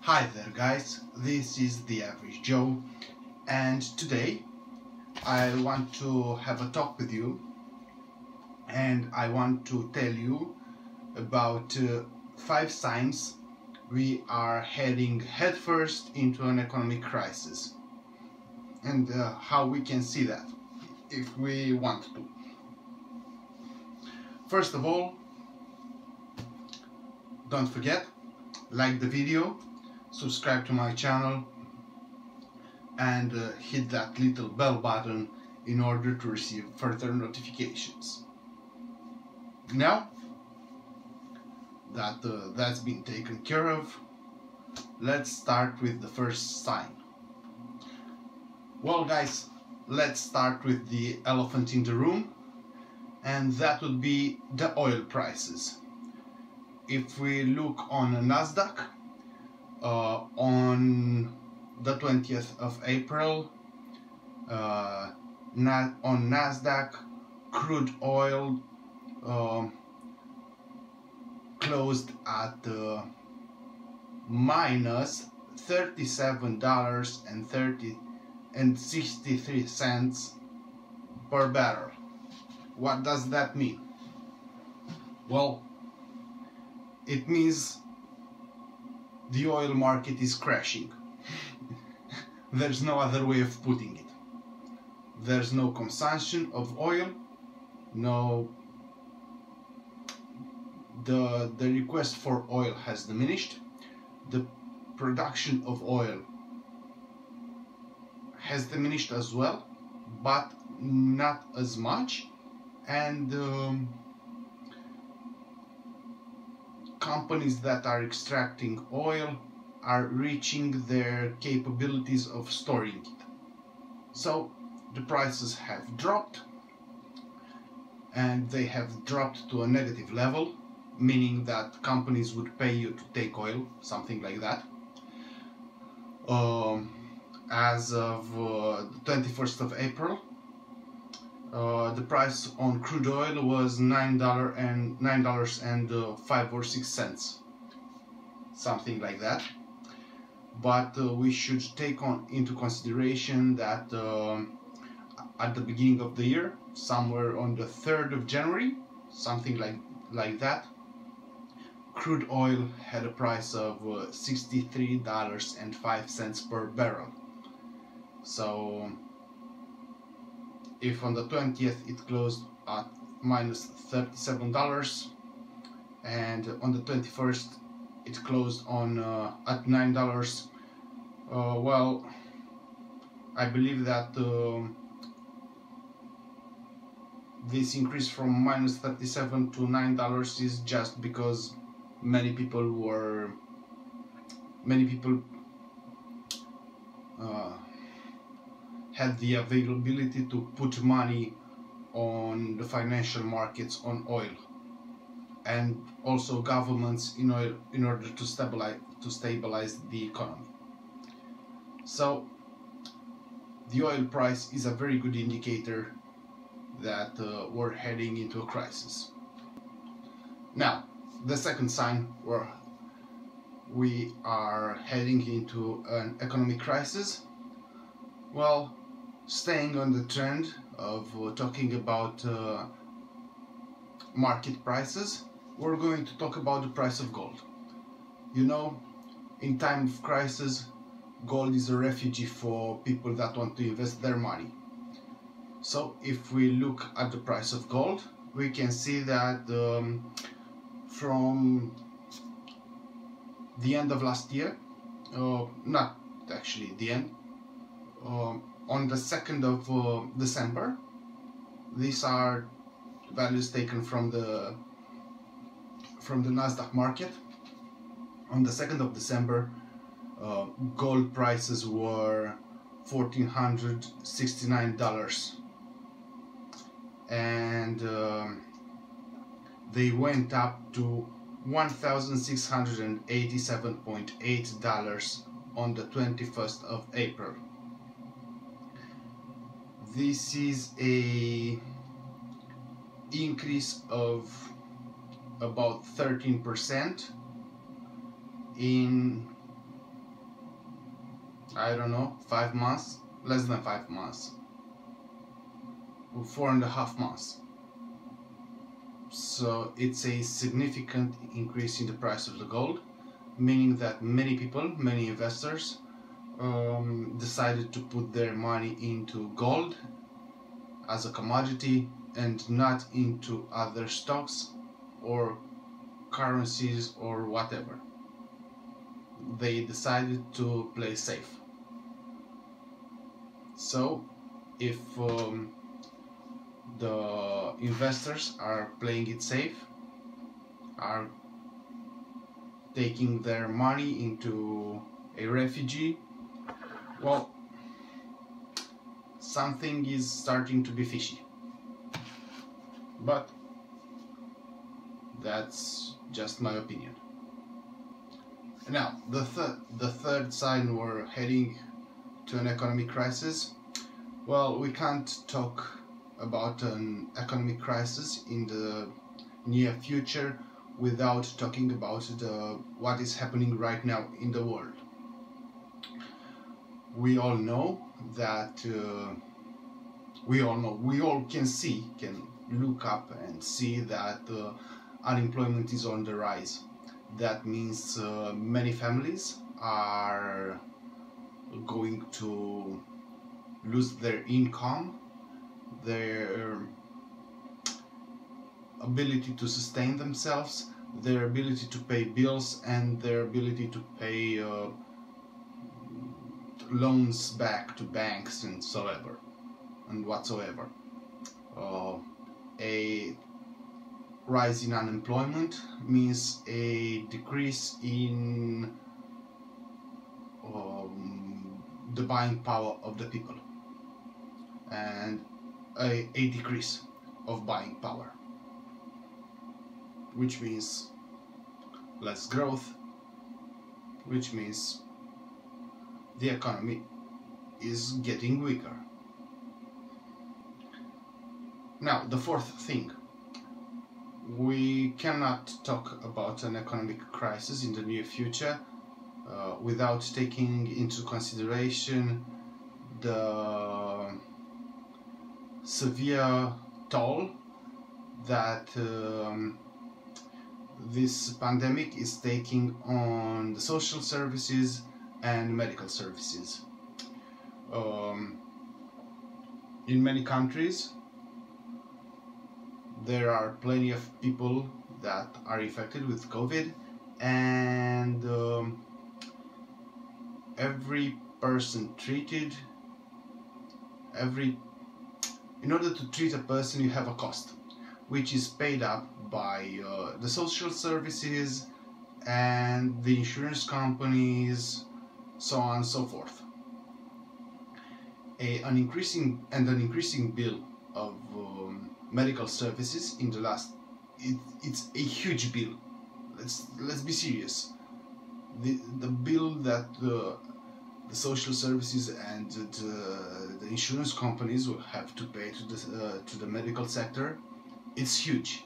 Hi there guys, this is the Average Joe, and today I want to have a talk with you, and I want to tell you about 5 signs we are heading headfirst into an economic crisis, and how we can see that if we want to. First of all, don't forget, like the video, subscribe to my channel, and hit that little bell button in order to receive further notifications. Now that that's been taken care of, let's start with the first sign. Well guys, let's start with the elephant in the room, and that would be the oil prices. If we look on Nasdaq, on the 20th of April, on Nasdaq, crude oil closed at minus $37.63 per barrel. What does that mean? Well, it means the oil market is crashing. There's no other way of putting it. There's no consumption of oil, the request for oil has diminished, the production of oil has diminished as well, but not as much, and companies that are extracting oil are reaching their capabilities of storing it. So the prices have dropped, and they have dropped to a negative level, meaning that companies would pay you to take oil, something like that. As of the 21st of April, the price on crude oil was $9.05 or 6 cents, something like that. But we should take into consideration that at the beginning of the year, somewhere on the 3rd of January, something like that, crude oil had a price of $63.05 per barrel. So if on the 20th it closed at minus $37, and on the 21st it closed on at $9, well, I believe that this increase from minus $37 to $9 is just because many people had the availability to put money on the financial markets on oil, and also governments in order to stabilize the economy. So the oil price is a very good indicator that we're heading into a crisis. Now, the second sign where we are heading into an economic crisis, well, staying on the trend of talking about market prices, we're going to talk about the price of gold. You know, in time of crisis, gold is a refuge for people that want to invest their money. So if we look at the price of gold, we can see that from the end of last year, not actually the end, on the 2nd of December, these are values taken from the Nasdaq market. On the 2nd of December, gold prices were $1,469, and they went up to $1,687.8 on the 21st of April. This is a increase of about 13% in I don't know, 5 months, less than 5 months, 4.5 months. So it's a significant increase in the price of the gold, meaning that many people, many investors, decided to put their money into gold as a commodity and not into other stocks or currencies or whatever. They decided to play safe. So if the investors are playing it safe, are taking their money into a refugee, well, something is starting to be fishy. But that's just my opinion. Now, the third sign we're heading to an economic crisis. Well, we can't talk about an economic crisis in the near future without talking about what is happening right now in the world. We all know that we all can look up and see that unemployment is on the rise. That means many families are going to lose their income, their ability to sustain themselves, their ability to pay bills, and their ability to pay loans back to banks and so ever and whatsoever. A rise in unemployment means a decrease in the buying power of the people, and a decrease of buying power, which means less growth, which means the economy is getting weaker. Now, the fourth thing, we cannot talk about an economic crisis in the near future without taking into consideration the severe toll that this pandemic is taking on the social services and medical services. In many countries, there are plenty of people that are infected with COVID, and every person treated, in order to treat a person, you have a cost, which is paid up by the social services and the insurance companies, so on and so forth. An increasing bill of medical services in the last, it's a huge bill. Let's be serious. The bill that the social services and the insurance companies will have to pay to the medical sector, it's huge,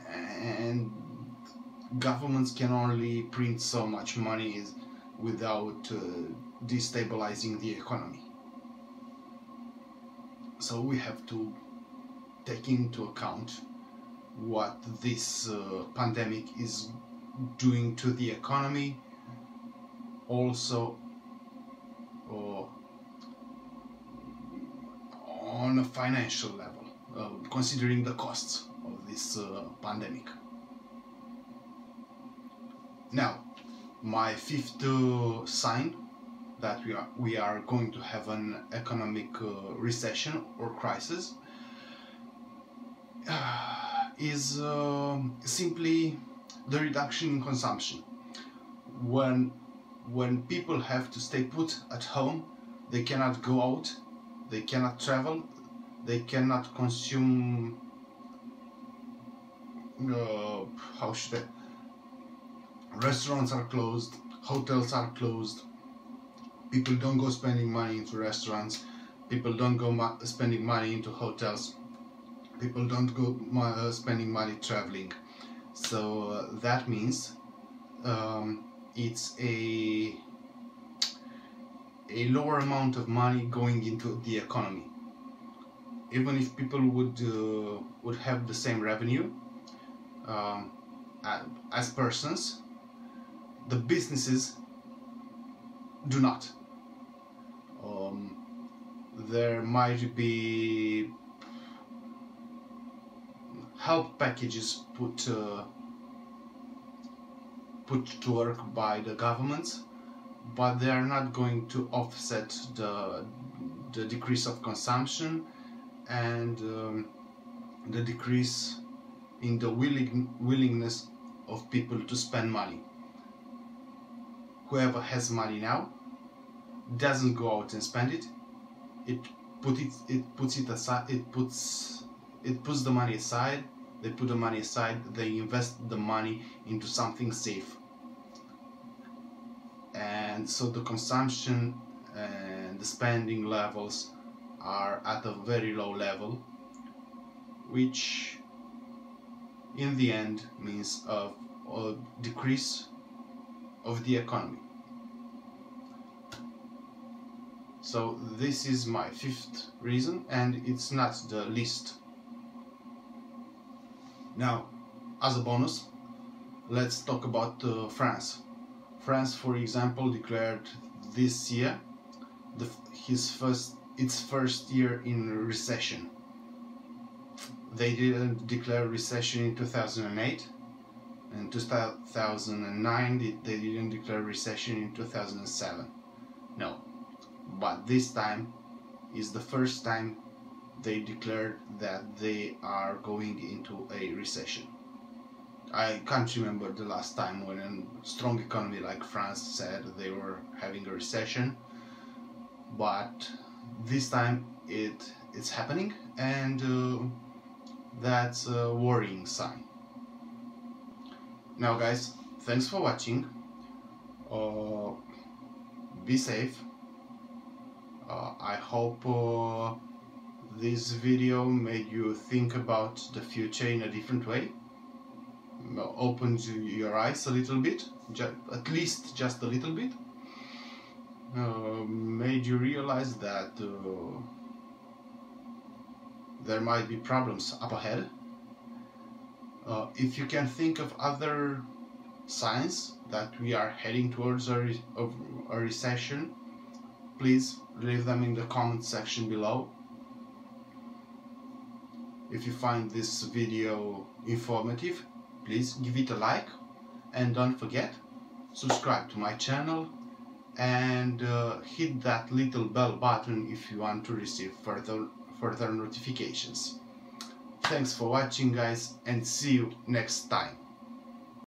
and governments can only print so much money without destabilizing the economy. So we have to take into account what this pandemic is doing to the economy, also on a financial level, considering the costs of this pandemic. Now, my fifth sign that we are going to have an economic recession or crisis is simply the reduction in consumption. When people have to stay put at home, they cannot go out, they cannot travel, they cannot consume. How should I? Restaurants are closed, hotels are closed. People don't go spending money into restaurants. People don't go spending money into hotels. People don't go spending money traveling. So that means it's a a lower amount of money going into the economy. Even if people would have the same revenue um, as persons, the businesses do not. There might be help packages put to work by the governments, but they are not going to offset the decrease of consumption and the decrease in the willingness of people to spend money. Whoever has money now doesn't go out and spend it. It puts the money aside. They put the money aside. They invest the money into something safe, and so the consumption and the spending levels are at a very low level, which in the end means a decrease of the economy. So this is my fifth reason, and it's not the least. Now, as a bonus, let's talk about France. France, for example, declared this year its first year in recession. They didn't declare recession in 2008. In 2009, they didn't declare recession in 2007. No. But this time is the first time they declared that they are going into a recession. I can't remember the last time when a strong economy like France said they were having a recession, but this time it's happening, and that's a worrying sign. Now guys, thanks for watching. Be safe. I hope this video made you think about the future in a different way, opened your eyes a little bit, at least just a little bit, made you realize that there might be problems up ahead. If you can think of other signs that we are heading towards a recession, please leave them in the comment section below. If you find this video informative, please give it a like, and don't forget, subscribe to my channel and hit that little bell button if you want to receive further notifications. Thanks for watching guys, and see you next time.